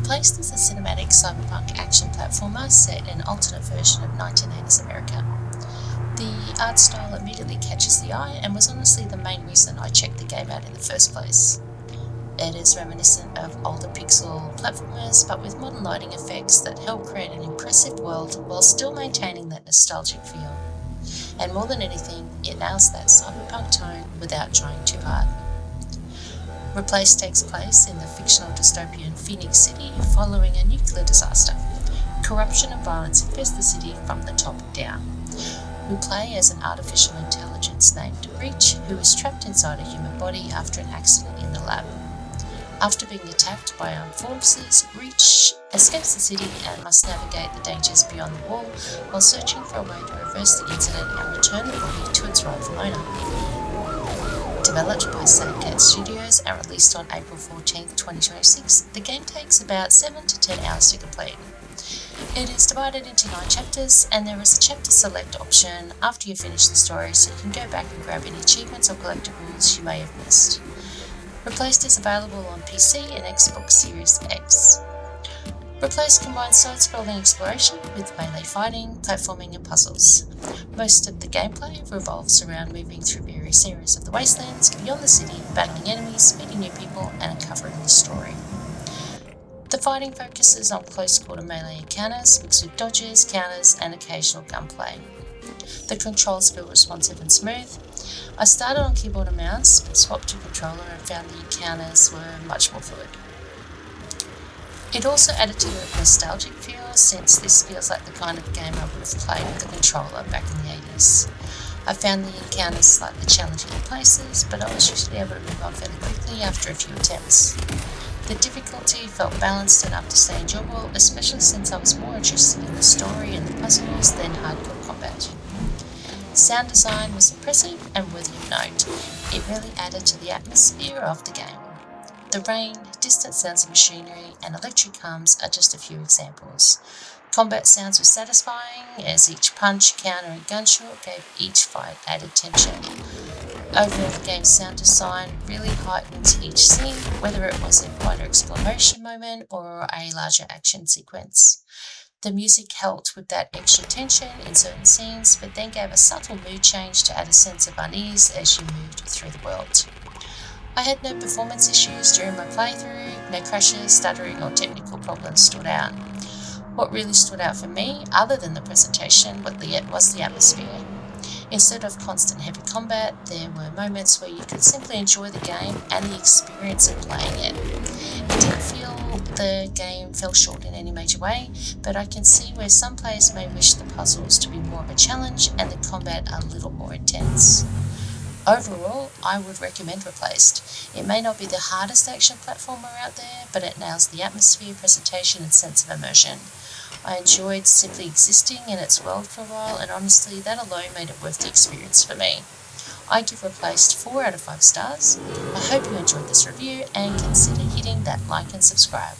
Replaced is a cinematic cyberpunk action platformer set in an alternate version of 1980s America. The art style immediately catches the eye and was honestly the main reason I checked the game out in the first place. It is reminiscent of older pixel platformers, but with modern lighting effects that help create an impressive world while still maintaining that nostalgic feel. And more than anything, it nails that cyberpunk tone without trying too hard. Replace takes place in the fictional dystopian Phoenix City following a nuclear disaster. Corruption and violence infest the city from the top down. We play as an artificial intelligence named Reach, who is trapped inside a human body after an accident in the lab. After being attacked by armed forces, Reach escapes the city and must navigate the dangers beyond the wall while searching for a way to reverse the incident and return the body to its rightful owner. Developed by Sandcat Studios and released on April 14, 2026, the game takes about 7 to 10 hours to complete. It is divided into 9 chapters, and there is a chapter select option after you finish the story, so you can go back and grab any achievements or collectibles you may have missed. Replaced is available on PC and Xbox Series X. Replaced combines side-scrolling exploration with melee fighting, platforming and puzzles. Most of the gameplay revolves around moving through various areas of the wastelands beyond the city, battling enemies, meeting new people and uncovering the story. The fighting focuses on close-quarter melee encounters mixed with dodges, counters and occasional gunplay. The controls feel responsive and smooth. I started on keyboard and mouse, but swapped to controller and found the encounters were much more fluid. It also added to the nostalgic feel, since this feels like the kind of game I would have played with a controller back in the 80s. I found the encounters slightly challenging in places, but I was usually able to move on fairly quickly after a few attempts. The difficulty felt balanced enough to stay enjoyable, especially since I was more interested in the story and the puzzles than hardcore combat. Sound design was impressive and worthy of note. It really added to the atmosphere of the game. The rain, distant sounds of machinery, and electric hums are just a few examples. Combat sounds were satisfying, as each punch, counter, and gunshot gave each fight added tension. Overall, the game's sound design really heightened each scene, whether it was a quieter exploration moment or a larger action sequence. The music helped with that extra tension in certain scenes, but then gave a subtle mood change to add a sense of unease as you moved through the world. I had no performance issues during my playthrough, no crashes, stuttering or technical problems stood out. What really stood out for me, other than the presentation, was the atmosphere. Instead of constant heavy combat, there were moments where you could simply enjoy the game and the experience of playing it. It didn't feel the game fell short in any major way, but I can see where some players may wish the puzzles to be more of a challenge and the combat a little more intense. Overall, I would recommend Replaced. It may not be the hardest action platformer out there, but it nails the atmosphere, presentation and sense of immersion. I enjoyed simply existing in its world for a while, and honestly, that alone made it worth the experience for me. I give Replaced 4 out of 5 stars. I hope you enjoyed this review and consider hitting that like and subscribe.